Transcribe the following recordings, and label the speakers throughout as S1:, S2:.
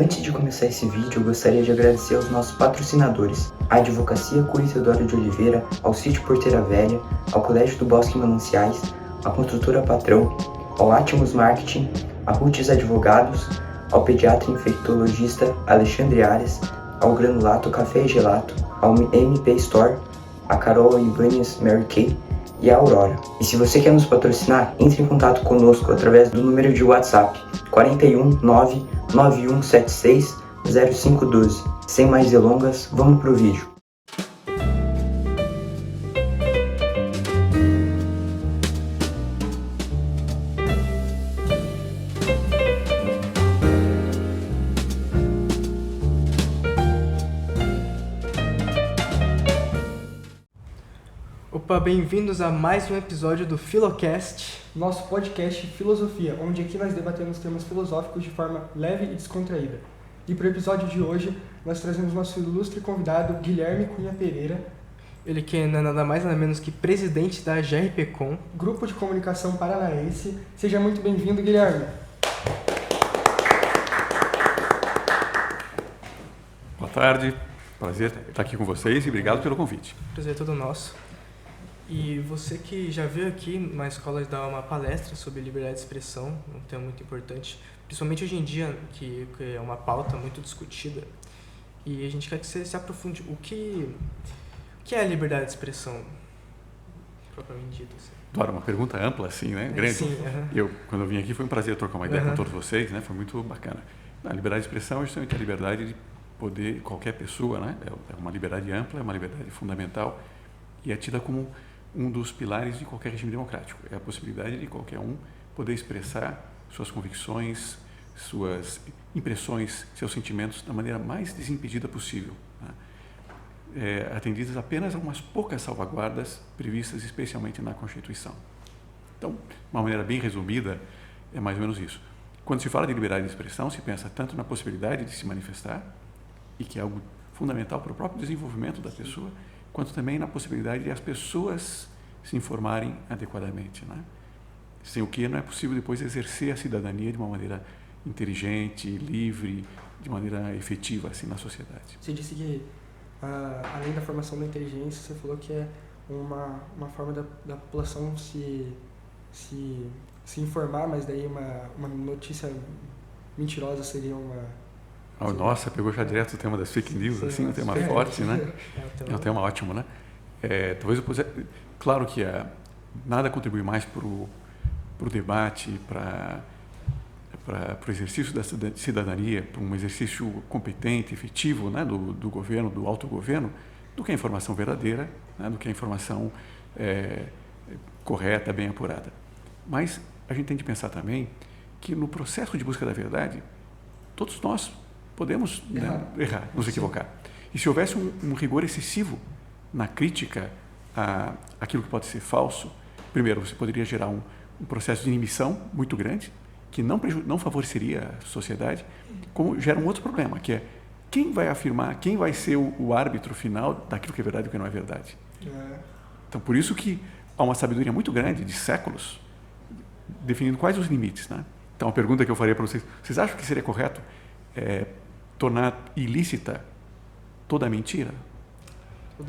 S1: Antes de começar esse vídeo, eu gostaria de agradecer aos nossos patrocinadores, a Advocacia Cura Teodoro de Oliveira, ao Sítio Porteira Velha, ao Colégio do Bosque Mananciais, à Construtora Patrão, ao Atmos Marketing, a Roots Advogados, ao pediatra infectologista Alexandre Ares, ao Granulato Café e Gelato, ao MP Store, a Carol Ibanez Mary Kay e a Aurora. E se você quer nos patrocinar, entre em contato conosco através do número de WhatsApp 41 99176 0512. Sem mais delongas, vamos pro vídeo.
S2: Opa, bem-vindos a mais um episódio do Filocast,
S3: nosso podcast Filosofia, onde aqui nós debatemos temas filosóficos de forma leve e descontraída. E para o episódio de hoje, nós trazemos nosso ilustre convidado, Guilherme Cunha Pereira.
S2: Ele que é nada mais nada menos que presidente da GRPcom,
S3: Grupo de Comunicação Paranaense. Seja muito bem-vindo, Guilherme.
S4: Boa tarde, prazer estar aqui com vocês e obrigado pelo convite.
S2: Prazer é todo nosso. E você que já veio aqui na escola dar uma palestra sobre liberdade de expressão, um tema muito importante, principalmente hoje em dia, que é uma pauta muito discutida, e a gente quer que você se aprofunde. O que é a liberdade de expressão, propriamente dito? Assim?
S4: Eduardo, uma pergunta ampla, assim, né? Grande.
S2: Sim,
S4: Quando eu vim aqui, foi um prazer trocar uma ideia com todos vocês, né? Foi muito bacana. A liberdade de expressão é justamente a liberdade de poder, qualquer pessoa, né? É uma liberdade ampla, é uma liberdade fundamental e é tida como um dos pilares de qualquer regime democrático. É a possibilidade de qualquer um poder expressar suas convicções, suas impressões, seus sentimentos da maneira mais desimpedida possível, né? Atendidas apenas a umas poucas salvaguardas previstas especialmente na Constituição. Então, de uma maneira bem resumida, é mais ou menos isso. Quando se fala de liberdade de expressão, se pensa tanto na possibilidade de se manifestar, e que é algo fundamental para o próprio desenvolvimento da pessoa, quanto também na possibilidade de as pessoas se informarem adequadamente, né? Sem o que não é possível depois exercer a cidadania de uma maneira inteligente, livre, de maneira efetiva assim, na sociedade.
S3: Você disse que, além da formação da inteligência, você falou que é uma forma da população se informar, mas daí uma notícia mentirosa seria uma...
S4: Nossa, pegou já direto o tema das fake news, assim, um tema forte, né? É um tema ótimo, né? Talvez eu pudesse... Claro que nada contribui mais para o debate, para o exercício da cidadania, para um exercício competente, efetivo, né, do governo, do autogoverno, do que a informação verdadeira, né, do que a informação correta, bem apurada. Mas a gente tem de pensar também que no processo de busca da verdade, todos nós podemos errar, nos equivocar. E se houvesse um rigor excessivo na crítica àquilo que pode ser falso, primeiro, você poderia gerar um processo de inibição muito grande, que não favoreceria a sociedade, como gera um outro problema, que é quem vai afirmar, quem vai ser o árbitro final daquilo que é verdade e o que não é verdade. Então, por isso que há uma sabedoria muito grande, de séculos, definindo quais os limites, né? Então, a pergunta que eu faria para vocês acham que seria correto tornar ilícita toda mentira?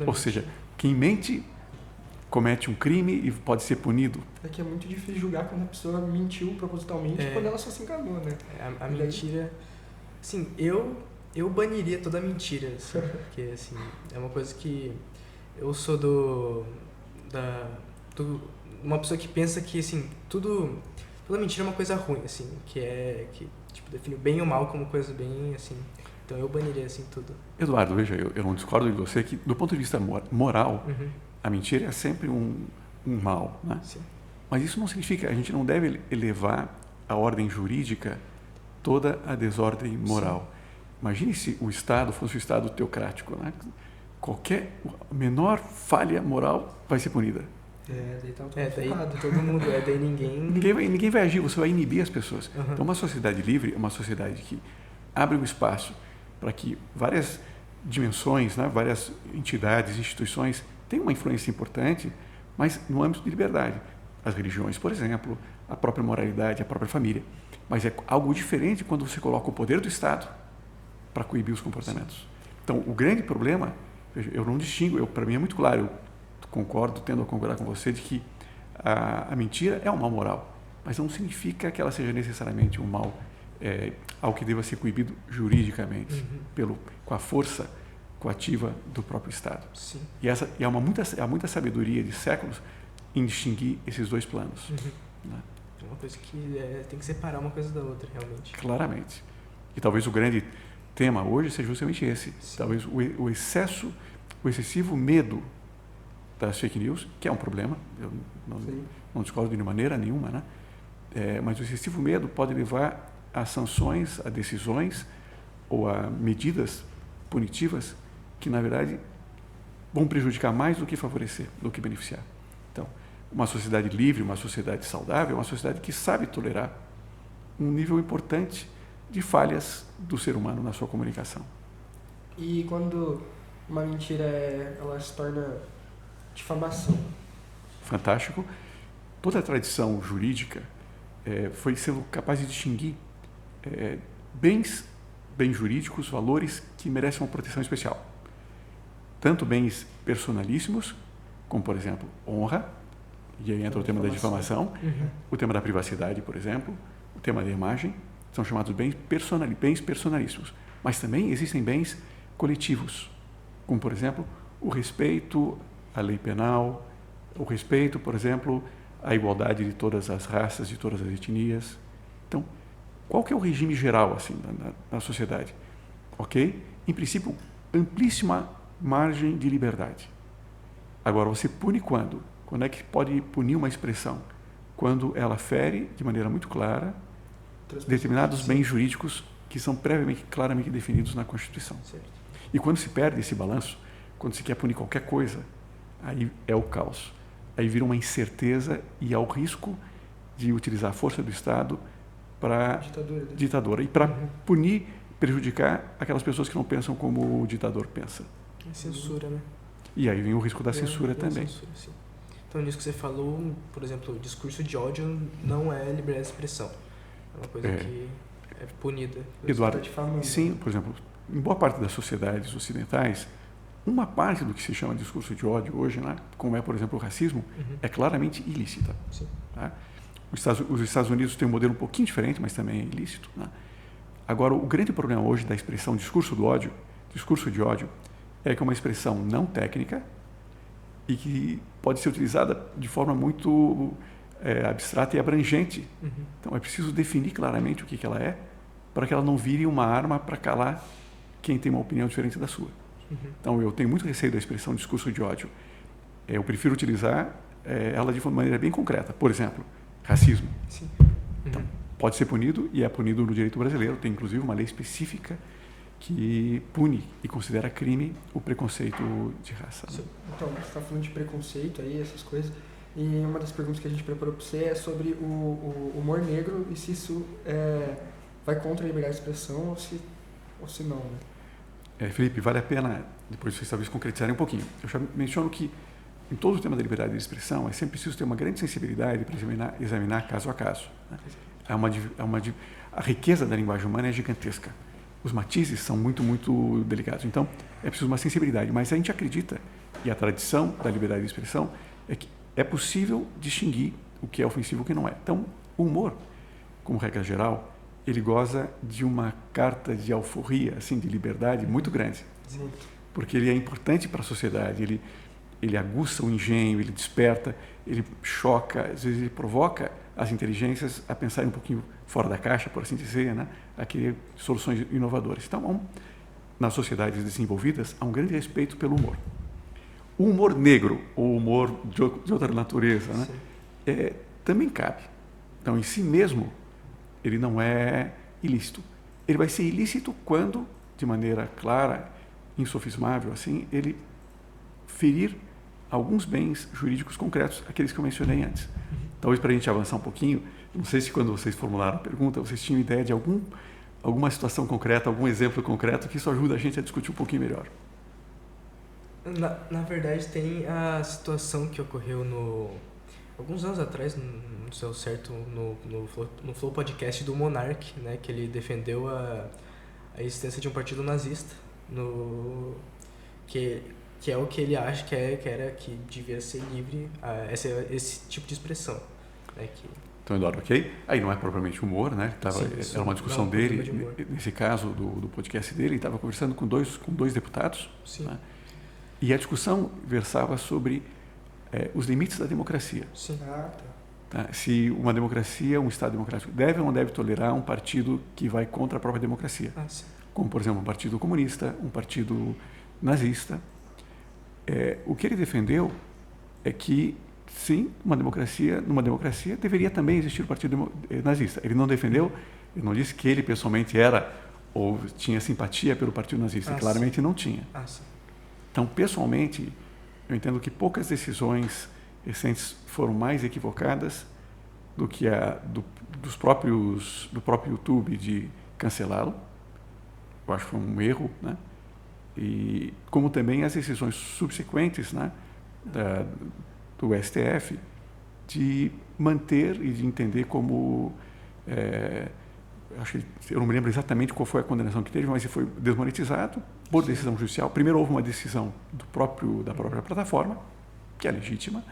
S4: Ou seja, quem mente comete um crime e pode ser punido.
S3: É que é muito difícil julgar quando a pessoa mentiu propositalmente quando ela só se enganou, né?
S2: A mentira... Assim, eu baniria toda mentira, assim, porque assim, é uma coisa que eu sou uma pessoa que pensa que assim, toda mentira é uma coisa ruim, assim, que tipo, define o bem e o mal como coisa bem, assim. Então eu baniria assim tudo.
S4: Eduardo, veja, eu não discordo de você que do ponto de vista moral, a mentira é sempre um mal, né?
S2: Sim.
S4: Mas isso não significa, a gente não deve elevar a ordem jurídica toda a desordem moral. Sim. Imagine se o Estado fosse um Estado teocrático, né? Qualquer menor falha moral vai ser punida.
S3: Daí
S2: todo mundo, daí
S4: ninguém vai agir, você vai inibir as pessoas. Então, uma sociedade livre é uma sociedade que abre um espaço para que várias dimensões, né, várias entidades, instituições tenham uma influência importante, mas no âmbito de liberdade. As religiões, por exemplo, a própria moralidade, a própria família. Mas é algo diferente quando você coloca o poder do Estado para coibir os comportamentos. Então, o grande problema, veja, eu não distingo, para mim é muito claro, eu concordo, tendo a concordar com você, de que a mentira é um mal moral, mas não significa que ela seja necessariamente um mal, algo que deva ser coibido juridicamente, com a força coativa do próprio Estado.
S2: Sim.
S4: E há muita sabedoria de séculos em distinguir esses dois planos. Né?
S2: É uma coisa que tem que separar uma coisa da outra, realmente.
S4: Claramente. E talvez o grande tema hoje seja justamente esse.
S2: Sim.
S4: Talvez o excessivo medo das fake news, que é um problema, eu não discordo de maneira nenhuma, né? Mas o excessivo medo pode levar a sanções, a decisões ou a medidas punitivas que, na verdade, vão prejudicar mais do que favorecer, do que beneficiar. Então, uma sociedade livre, uma sociedade saudável, é uma sociedade que sabe tolerar um nível importante de falhas do ser humano na sua comunicação.
S3: E quando uma mentira ela se torna difamação?
S4: Fantástico. Toda a tradição jurídica foi sendo capaz de distinguir bens jurídicos, valores que merecem uma proteção especial. Tanto bens personalíssimos, como, por exemplo, honra, e aí entra o tema da difamação, o tema da privacidade, por exemplo, o tema da imagem, são chamados bens personalíssimos. Mas também existem bens coletivos, como, por exemplo, o respeito à lei penal, o respeito, por exemplo, à igualdade de todas as raças, de todas as etnias. Então, qual que é o regime geral assim na sociedade? Ok? Em princípio, amplíssima margem de liberdade. Agora, você pune quando? Quando é que pode punir uma expressão? Quando ela fere, de maneira muito clara, determinados bens jurídicos que são previamente, claramente definidos na Constituição.
S2: Certo.
S4: E quando se perde esse balanço, quando se quer punir qualquer coisa, aí é o caos. Aí vira uma incerteza e há o risco de utilizar a força do Estado para ditadura e para punir, prejudicar aquelas pessoas que não pensam como o ditador pensa.
S2: É censura, né?
S4: E aí vem o risco da censura também.
S2: Censura, sim. Então, nisso que você falou, por exemplo, o discurso de ódio não é liberdade de expressão. É uma coisa que é punida.
S4: Eduardo, sim, por exemplo, em boa parte das sociedades ocidentais, uma parte do que se chama discurso de ódio hoje, né, como é, por exemplo, o racismo, é claramente ilícita.
S2: Sim.
S4: Tá? Os Estados Unidos têm um modelo um pouquinho diferente, mas também é ilícito. Né? Agora, o grande problema hoje da expressão discurso de ódio, é que é uma expressão não técnica e que pode ser utilizada de forma muito abstrata e abrangente. Então, é preciso definir claramente o que ela é para que ela não vire uma arma para calar quem tem uma opinião diferente da sua. Então, eu tenho muito receio da expressão discurso de ódio. Eu prefiro utilizar ela de uma maneira bem concreta. Por exemplo, racismo.
S2: Sim.
S4: Então, pode ser punido e é punido no direito brasileiro. Tem, inclusive, uma lei específica que pune e considera crime o preconceito de raça. Né?
S3: Então, você está falando de preconceito aí, essas coisas. E uma das perguntas que a gente preparou para você é sobre o humor negro e se isso vai contra a liberdade de expressão ou se não, né?
S4: Felipe, vale a pena, depois vocês talvez concretizarem um pouquinho. Eu já menciono que em todo o tema da liberdade de expressão é sempre preciso ter uma grande sensibilidade para examinar caso a caso. Né? A riqueza da linguagem humana é gigantesca. Os matizes são muito, muito delicados. Então, é preciso uma sensibilidade. Mas a gente acredita, e a tradição da liberdade de expressão, é que é possível distinguir o que é ofensivo e o que não é. Então, o humor, como regra geral, ele goza de uma carta de alforria, assim, de liberdade muito grande.
S3: Sim.
S4: Porque ele é importante para a sociedade, ele aguça o engenho, ele desperta, ele choca, às vezes ele provoca as inteligências a pensarem um pouquinho fora da caixa, por assim dizer, né? A querer soluções inovadoras. Então, nas sociedades desenvolvidas, há um grande respeito pelo humor. O humor negro, ou humor de outra natureza, né? Também cabe. Então, em si mesmo, ele não é ilícito. Ele vai ser ilícito quando, de maneira clara, insofismável, assim, ele ferir alguns bens jurídicos concretos, aqueles que eu mencionei antes. Talvez para a gente avançar um pouquinho, não sei se quando vocês formularam a pergunta, vocês tinham ideia de alguma situação concreta, algum exemplo concreto, que isso ajuda a gente a discutir um pouquinho melhor.
S2: Na verdade, tem a situação que ocorreu alguns anos atrás, não sei certo, no Flow Podcast do Monark, né, que ele defendeu a existência de um partido nazista, que é o que ele acha que devia ser livre, esse tipo de expressão. Né,
S4: Então, Eduardo, ok? Aí não é propriamente humor, né? Era uma discussão dele, nesse caso do podcast dele, ele estava conversando com dois deputados.
S2: Sim.
S4: Né? E a discussão versava sobre os limites da democracia.
S2: Sim.
S4: Tá? Se uma democracia, um Estado democrático, deve ou não deve tolerar um partido que vai contra a própria democracia. Como, por exemplo, um partido comunista, um partido nazista. O que ele defendeu é que, sim, numa democracia deveria também existir o partido nazista. Ele não defendeu, ele não disse que ele pessoalmente era ou tinha simpatia pelo partido nazista. Claramente não tinha. Então, pessoalmente, eu entendo que poucas decisões recentes foram mais equivocadas do que do próprio YouTube de cancelá-lo. Eu acho que foi um erro, né? E como também as decisões subsequentes, né, do STF de manter e de entender como eu não me lembro exatamente qual foi a condenação que teve, mas ele foi desmonetizado por decisão judicial. Primeiro houve uma decisão da própria plataforma, que é legítima,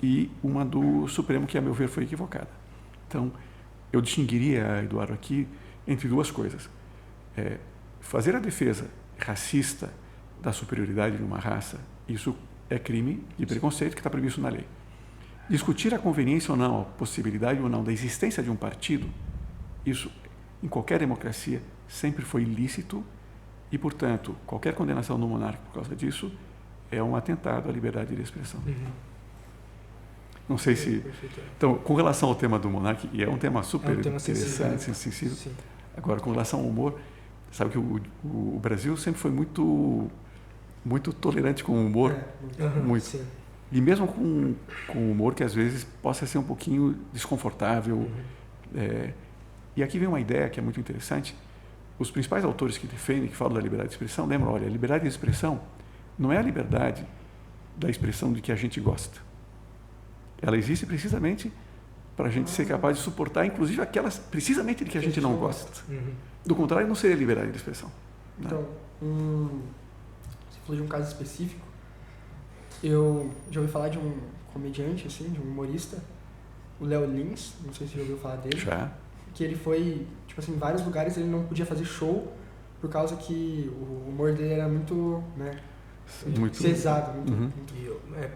S4: e uma do Supremo, que a meu ver foi equivocada. Então, eu distinguiria, Eduardo, aqui entre duas coisas. Fazer a defesa racista da superioridade de uma raça, isso é crime de preconceito que está previsto na lei. Discutir a conveniência ou não, a possibilidade ou não da existência de um partido, isso, em qualquer democracia, sempre foi ilícito e, portanto, qualquer condenação do monarca por causa disso é um atentado à liberdade de expressão. Não sei se... Então, com relação ao tema do monarca, e é um tema super interessante, sensível. Sim. Agora, com relação ao humor, sabe que o Brasil sempre foi muito tolerante com o humor. Muito. Sim. E mesmo com humor que às vezes possa ser um pouquinho desconfortável. E aqui vem uma ideia que é muito interessante. Os principais autores que defendem, que falam da liberdade de expressão, lembram, olha, a liberdade de expressão não é a liberdade da expressão de que a gente gosta. Ela existe precisamente para a gente ser capaz de suportar, inclusive aquelas precisamente de que a gente não gosta. Do contrário, não seria liberdade de expressão.
S3: Então, você falou de um caso específico. Eu já ouvi falar de um comediante, assim, de um humorista, o Léo Lins, não sei se você já ouviu falar dele.
S4: Já.
S3: Que ele foi, tipo assim, em vários lugares ele não podia fazer show por causa que o humor dele era muito, né,
S4: muito
S3: pesado.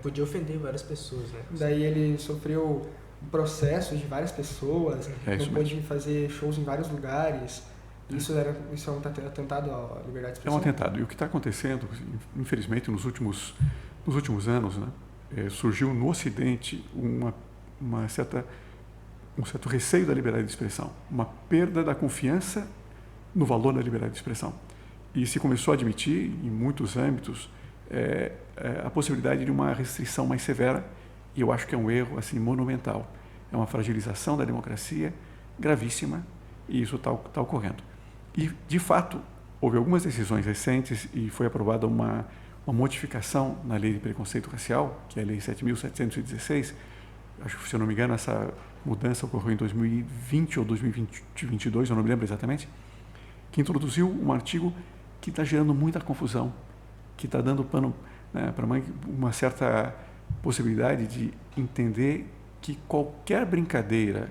S2: Podia ofender várias pessoas, né?
S3: Daí ele sofreu processos de várias pessoas, não pôde fazer shows em vários lugares. Isso é um atentado à liberdade de expressão?
S4: É um atentado. E o que está acontecendo, infelizmente, nos últimos anos, né, surgiu no Ocidente um certo receio da liberdade de expressão, uma perda da confiança no valor da liberdade de expressão. E se começou a admitir, em muitos âmbitos, a possibilidade de uma restrição mais severa, e eu acho que é um erro assim, monumental. É uma fragilização da democracia gravíssima, e isso está ocorrendo. E, de fato, houve algumas decisões recentes e foi aprovada uma modificação na lei de preconceito racial, que é a lei 7.716. Acho que, se eu não me engano, essa mudança ocorreu em 2020 ou 2022, eu não me lembro exatamente, que introduziu um artigo que está gerando muita confusão, que está dando pano, né, para uma certa possibilidade de entender que qualquer brincadeira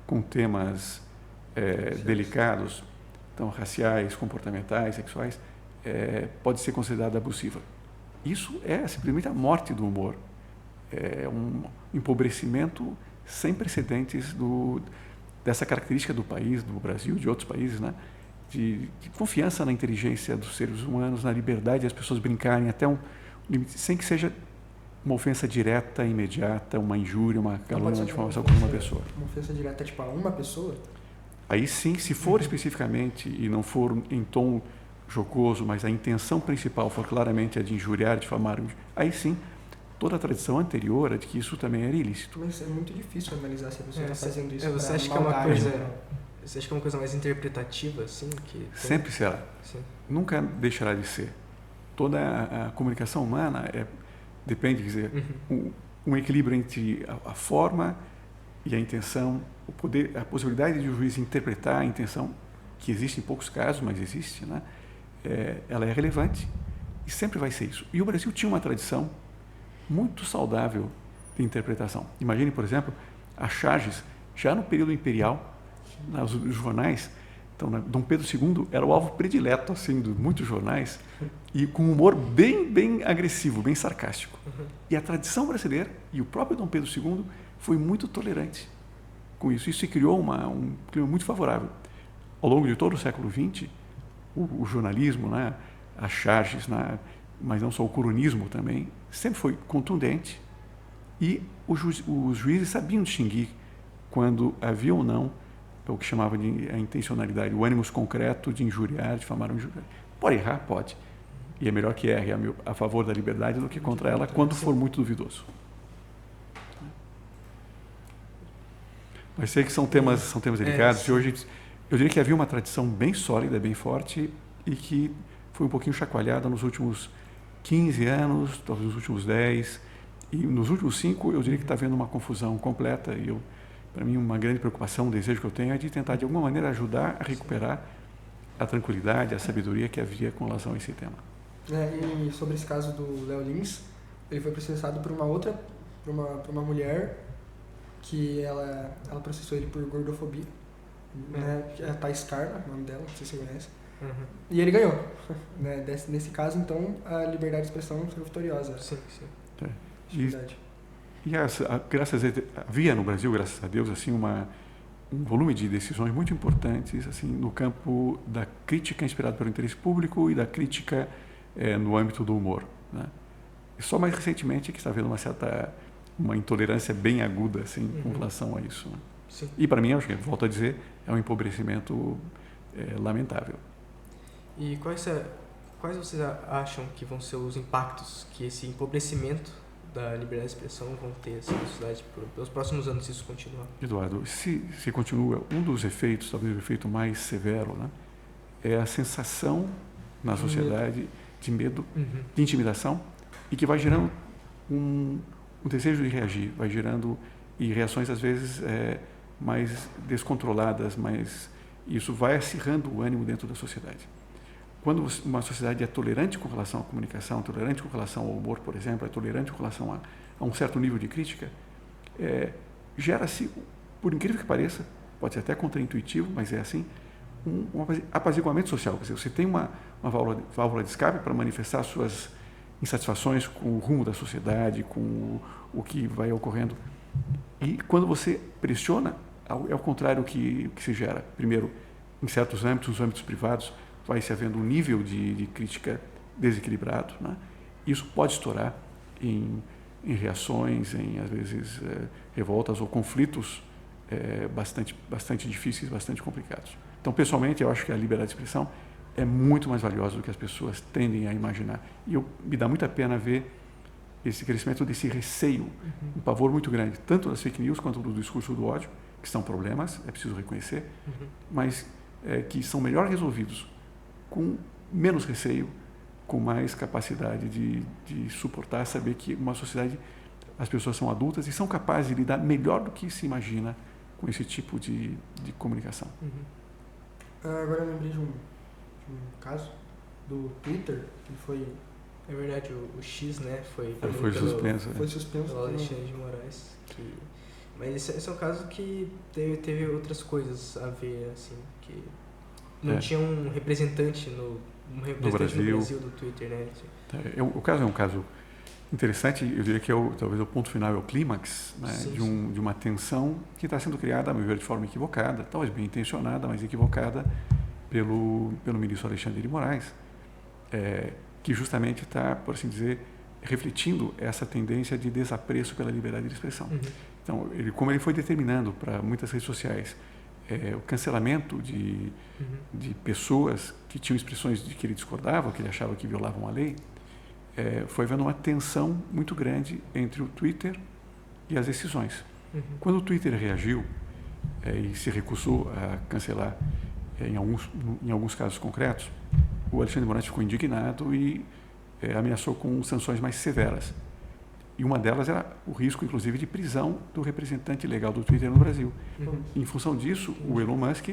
S4: com temas delicados, então raciais, comportamentais, sexuais, pode ser considerada abusiva. Isso é simplesmente a morte do humor. É um empobrecimento sem precedentes dessa característica do país, do Brasil, de outros países, né? De confiança na inteligência dos seres humanos, na liberdade das pessoas brincarem até um limite, sem que seja uma ofensa direta, imediata, uma injúria, uma calúnia, uma difamação contra uma pessoa.
S3: Uma ofensa direta tipo a uma pessoa?
S4: Aí sim, se for especificamente e não for em tom jocoso, mas a intenção principal for claramente a de injuriar, difamar, aí sim, toda a tradição anterior é de que isso também era ilícito.
S3: Mas é muito difícil analisar se a pessoa está fazendo isso.
S2: Você acha que é uma coisa... Você acha que é uma coisa mais interpretativa, assim?
S4: Sempre será. Sim. Nunca deixará de ser. Toda a comunicação humana depende, quer dizer, um equilíbrio entre a forma e a intenção, o poder, a possibilidade de o juiz interpretar a intenção que existe em poucos casos, mas existe, né? Ela é relevante e sempre vai ser isso. E o Brasil tinha uma tradição muito saudável de interpretação. Imagine, por exemplo, as charges, já no período imperial, nos jornais. Então, Dom Pedro II era o alvo predileto assim, de muitos jornais, e com um humor bem agressivo, bem sarcástico. E a tradição brasileira, e o próprio Dom Pedro II, foi muito tolerante com isso. Isso se criou um clima muito favorável. Ao longo de todo o século XX, o jornalismo, né, as charges, né, mas não só o coronismo também, sempre foi contundente, e os juízes sabiam distinguir quando havia ou não o que chamava de a intencionalidade, o ânimos concreto de injuriar, difamar ou injuriar. Pode errar? Pode. E é melhor que erre a favor da liberdade do que contra ela quando for muito duvidoso. Mas sei que são temas delicados. E hoje, eu diria que havia uma tradição bem sólida, bem forte, e que foi um pouquinho chacoalhada nos últimos 15 anos, talvez nos últimos 10, e nos últimos 5 eu diria que está havendo uma confusão completa, e para mim, uma grande preocupação, um desejo que eu tenho é de tentar, de alguma maneira, ajudar a recuperar a tranquilidade, a sabedoria que havia com relação a esse tema.
S3: E sobre esse caso do Léo Lins, ele foi processado por uma mulher que ela processou ele por gordofobia, né? É a Thais Carla, o nome dela, não sei se você conhece. E ele ganhou. Né? Nesse caso, então, a liberdade de expressão foi vitoriosa.
S2: Sim.
S3: Verdade.
S4: E havia no Brasil, graças a Deus, assim, um volume de decisões muito importantes assim, no campo da crítica inspirada pelo interesse público e da crítica no âmbito do humor. Né? E só mais recentemente que está havendo uma intolerância bem aguda assim, com relação a isso. Né?
S2: Sim.
S4: E para mim, acho que, volto a dizer, é um empobrecimento lamentável.
S2: E quais vocês acham que vão ser os impactos que esse empobrecimento da liberdade de expressão vão ter assim, na sociedade pelos próximos anos, se isso continuar?
S4: Eduardo, se continua, um dos efeitos, talvez o efeito mais severo, né, é a sensação na sociedade de medo, de intimidação, e que vai gerando um desejo de reagir, vai gerando e reações às vezes mais descontroladas, mas isso vai acirrando o ânimo dentro da sociedade. Quando uma sociedade é tolerante com relação à comunicação, tolerante com relação ao humor, por exemplo, é tolerante com relação a um certo nível de crítica, gera-se, por incrível que pareça, pode ser até contraintuitivo, mas é assim, um apaziguamento social. Quer dizer, você tem uma válvula de escape para manifestar suas insatisfações com o rumo da sociedade, com o que vai ocorrendo. E quando você pressiona, é o contrário que se gera. Primeiro, em certos âmbitos, nos âmbitos privados, vai se havendo um nível de crítica desequilibrado, né? Isso pode estourar em reações, às vezes, revoltas ou conflitos bastante difíceis, bastante complicados. Então, pessoalmente, eu acho que a liberdade de expressão é muito mais valiosa do que as pessoas tendem a imaginar. E me dá muita pena ver esse crescimento desse receio, um pavor muito grande, tanto das fake news quanto do discurso do ódio, que são problemas, é preciso reconhecer, mas que são melhor resolvidos com menos receio, com mais capacidade de suportar, saber que uma sociedade, as pessoas são adultas e são capazes de lidar melhor do que se imagina com esse tipo de comunicação.
S3: Agora eu lembrei de um caso do Twitter, que foi...
S2: É verdade, o X, né, foi
S4: suspenso.
S3: Foi suspenso
S2: pelo Alexandre de Moraes. Mas esse é um caso que teve outras coisas a ver, assim, que não tinha um representante no Brasil do Twitter, né?
S4: O caso é um caso interessante, eu diria que talvez o ponto final é o clímax, né, de uma tensão que está sendo criada, a meu ver, de forma equivocada, talvez bem intencionada, mas equivocada pelo ministro Alexandre de Moraes, que justamente está, por assim dizer, refletindo essa tendência de desapreço pela liberdade de expressão. Então, como ele foi determinando para muitas redes sociais o cancelamento de pessoas que tinham expressões de que ele discordava, que ele achava que violavam a lei, foi havendo uma tensão muito grande entre o Twitter e as decisões. Quando o Twitter reagiu e se recusou a cancelar em alguns casos concretos, o Alexandre de Moraes ficou indignado e ameaçou com sanções mais severas. E uma delas era o risco, inclusive, de prisão do representante legal do Twitter no Brasil. Em função disso, o Elon Musk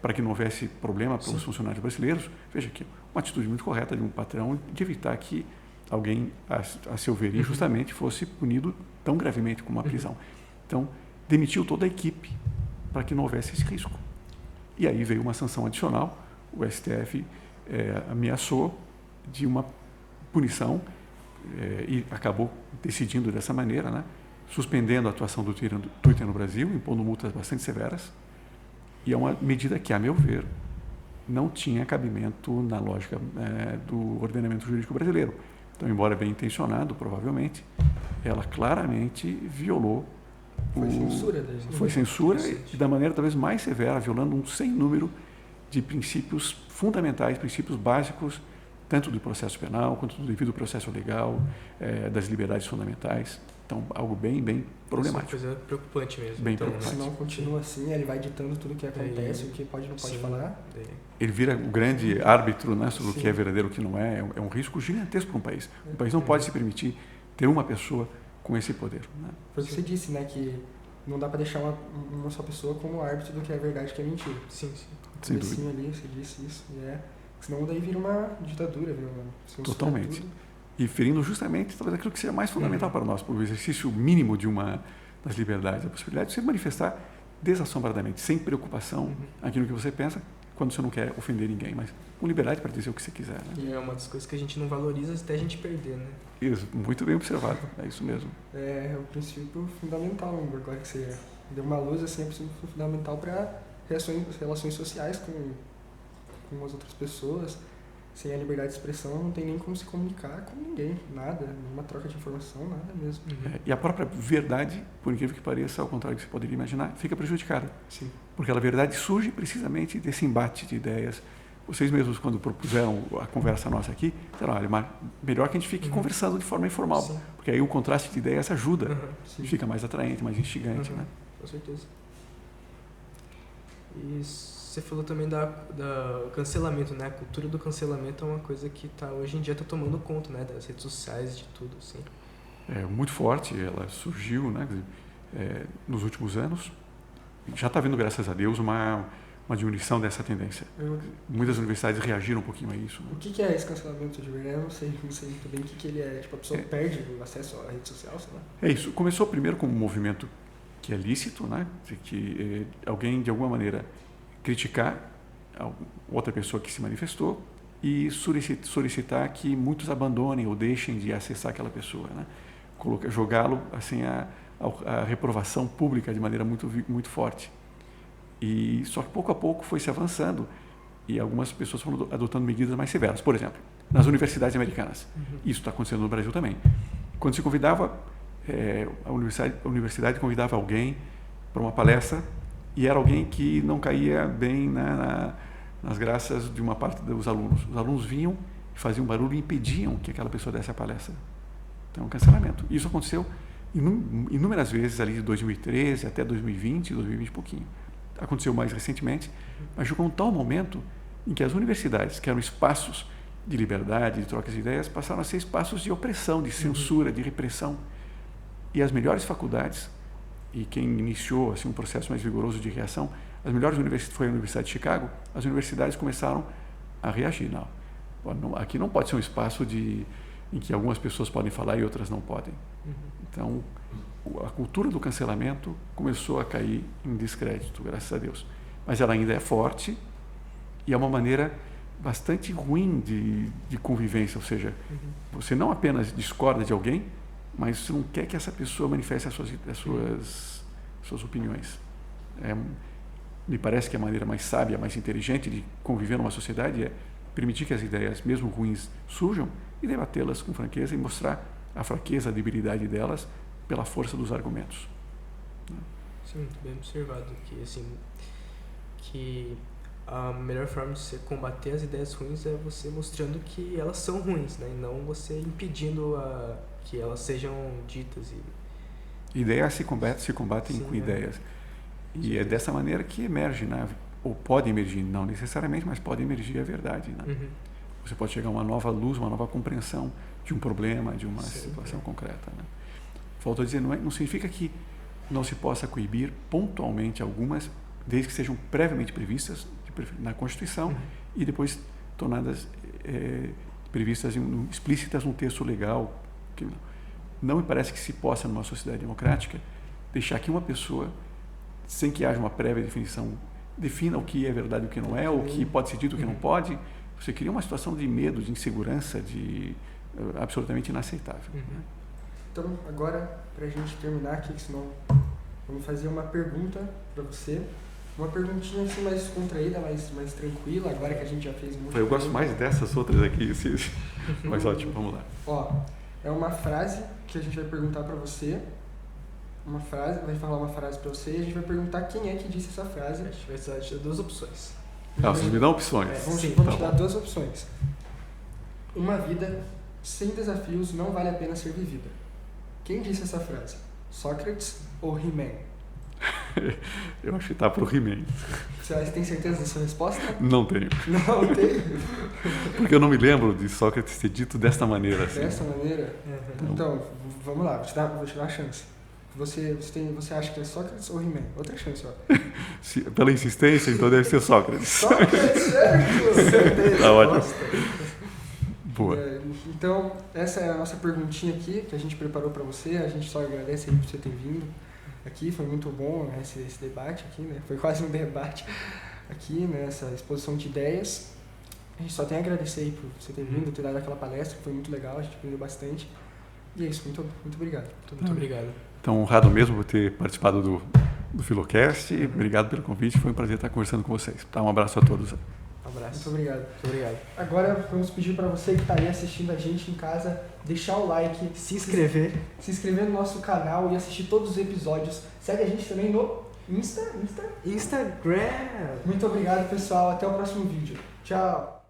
S4: para que não houvesse problema para os
S2: Sim.
S4: funcionários brasileiros. Veja que uma atitude muito correta de um patrão de evitar que alguém, a seu ver, injustamente, fosse punido tão gravemente como uma prisão. Então, demitiu toda a equipe para que não houvesse esse risco. E aí veio uma sanção adicional, o STF ameaçou de uma punição e acabou decidindo dessa maneira, né, suspendendo a atuação do Twitter no Brasil, impondo multas bastante severas, e é uma medida que, a meu ver, não tinha cabimento na lógica do ordenamento jurídico brasileiro. Então, embora bem intencionado, provavelmente, ela claramente violou Foi censura e da maneira talvez mais severa, violando um sem número de princípios fundamentais, princípios básicos, tanto do processo penal, quanto do devido processo legal, das liberdades fundamentais. Então, algo bem problemático.
S2: Isso é uma coisa preocupante mesmo.
S4: Bem
S2: então,
S4: preocupante.
S3: Se não continua assim, ele vai ditando tudo o que acontece, o que pode e não pode falar.
S4: Ele vira o grande árbitro, né, sobre o que é verdadeiro e o que não é. É um risco gigantesco para um país. Um país não pode se permitir ter uma pessoa com esse poder. Né?
S3: Foi o que você disse, né, que não dá para deixar uma só pessoa como árbitro do que é verdade e o que é mentira.
S2: Sim.
S4: Sem dúvida.
S3: Ali, você disse isso. Senão daí vira uma ditadura.
S4: Totalmente. E ferindo justamente talvez aquilo que seja mais fundamental para nós, o exercício mínimo de uma das liberdades, a possibilidade de se manifestar desassombradamente, sem preocupação aquilo que você pensa, quando você não quer ofender ninguém, mas com liberdade para dizer o que você quiser. Né?
S2: E é uma das coisas que a gente não valoriza até a gente perder, né?
S4: Isso, muito bem observado, é isso mesmo.
S3: É o princípio fundamental, agora que você deu uma luz, assim, é o princípio fundamental para relações sociais com as outras pessoas. Sem a liberdade de expressão não tem nem como se comunicar com ninguém, nada, nenhuma troca de informação, nada mesmo.
S4: E a própria verdade, por incrível que pareça, ao contrário do que você poderia imaginar, fica prejudicada.
S3: Sim.
S4: Porque a verdade surge precisamente desse embate de ideias. Vocês mesmos, quando propuseram a conversa nossa aqui, disseram, olha, melhor que a gente fique conversando de forma informal, porque aí o contraste de ideias ajuda, fica mais atraente, mais instigante. Né?
S2: Com certeza. E você falou também da cancelamento, né? A cultura do cancelamento é uma coisa que hoje em dia está tomando conta, né? Das redes sociais, de tudo, assim.
S4: É muito forte, ela surgiu, né? Nos últimos anos. Já está havendo, graças a Deus, uma diminuição dessa tendência. Muitas universidades reagiram um pouquinho a isso. Né?
S3: O que é esse cancelamento de verdade? Eu não sei muito bem o que ele é. Tipo, a pessoa perde o acesso à rede social, sei lá.
S4: É isso. Começou primeiro como um movimento que é lícito, né? De que alguém, de alguma maneira, criticar a outra pessoa que se manifestou e solicitar que muitos abandonem ou deixem de acessar aquela pessoa, né? Jogá-lo assim a reprovação pública de maneira muito forte. E só que pouco a pouco foi se avançando e algumas pessoas foram adotando medidas mais severas. Por exemplo, nas universidades americanas. Isso está acontecendo no Brasil também. Quando se convidava, a universidade convidava alguém para uma palestra e era alguém que não caía bem nas graças de uma parte dos alunos. Os alunos vinham, faziam barulho e impediam que aquela pessoa desse a palestra. Então, cancelamento. Isso aconteceu inúmeras vezes ali de 2013 até 2020 e pouquinho. Aconteceu mais recentemente, mas chegou um tal momento em que as universidades, que eram espaços de liberdade, de trocas de ideias, passaram a ser espaços de opressão, de censura, de repressão. E as melhores faculdades, e quem iniciou assim, um processo mais vigoroso de reação, as melhores universidades, foi a Universidade de Chicago, as universidades começaram a reagir. Não, aqui não pode ser um espaço em que algumas pessoas podem falar e outras não podem. Então, a cultura do cancelamento começou a cair em descrédito, graças a Deus. Mas ela ainda é forte e é uma maneira bastante ruim de convivência, ou seja, você não apenas discorda de alguém, mas você não quer que essa pessoa manifeste as suas opiniões. Me parece que a maneira mais sábia, mais inteligente de conviver numa sociedade é permitir que as ideias, mesmo ruins, surjam e debatê-las com franqueza e mostrar a fraqueza, a debilidade delas pela força dos argumentos.
S2: Sim, muito bem observado. Que a melhor forma de você combater as ideias ruins é você mostrando que elas são ruins, né? E não você impedindo que elas sejam ditas.
S4: Ideias se combatem com ideias. E é dessa maneira que emerge, né? Ou pode emergir, não necessariamente, mas pode emergir a verdade. Né? Você pode chegar a uma nova luz, uma nova compreensão de um problema, de uma situação concreta. Né? Volto a dizer, não significa que não se possa coibir pontualmente algumas desde que sejam previamente previstas na Constituição e depois tornadas previstas, explícitas no texto legal. Não me parece que se possa, numa sociedade democrática, deixar que uma pessoa, sem que haja uma prévia definição, defina o que é verdade e o que não é, o que pode ser dito e o que não pode. Você cria uma situação de medo, de insegurança, absolutamente inaceitável. Né?
S3: Então, agora, para a gente terminar aqui, senão vamos fazer uma pergunta para você. Uma perguntinha assim mais contraída, mais tranquila, agora que a gente já fez muito.
S4: Eu gosto mais dessas outras aqui, mas ótimo, vamos lá.
S3: Ó, é uma frase que a gente vai perguntar para você. Vai falar uma frase para você e a gente vai perguntar quem é que disse essa frase.
S2: A gente vai te dar 2 opções.
S4: Vocês me dão opções.
S3: Vamos te dar 2 opções. Uma vida sem desafios não vale a pena ser vivida. Quem disse essa frase? Sócrates ou He-Man?
S4: Eu acho que tá pro He-Man.
S3: Você tem certeza da sua resposta?
S4: Não tenho.
S3: Não tem? Porque
S4: eu não me lembro de Sócrates ter dito desta maneira. Assim.
S3: Dessa maneira? Então, vamos lá, vou te dar uma chance. Você acha que é Sócrates ou He-Man? Outra chance, ó.
S4: Pela insistência, então deve ser Sócrates.
S3: Sócrates, certo! Certeza.
S4: Tá ótimo. Boa.
S3: Então, essa é a nossa perguntinha aqui que a gente preparou para você. A gente só agradece aí por você ter vindo aqui. Foi muito bom, né, esse debate aqui, né? Foi quase um debate aqui, né? Essa exposição de ideias. A gente só tem a agradecer aí por você ter vindo, ter dado aquela palestra, que foi muito legal, a gente aprendeu bastante. E é isso, muito obrigado.
S2: Muito obrigado.
S4: Então, honrado mesmo por ter participado do Filocast. Obrigado pelo convite, foi um prazer estar conversando com vocês. Um abraço a todos.
S2: Um abraço.
S3: Muito obrigado.
S2: Muito obrigado.
S3: Agora vamos pedir para você que está aí assistindo a gente em casa, deixar o like,
S2: se inscrever
S3: no nosso canal e assistir todos os episódios. Segue a gente também no
S2: Instagram.
S3: Muito obrigado, pessoal. Até o próximo vídeo. Tchau.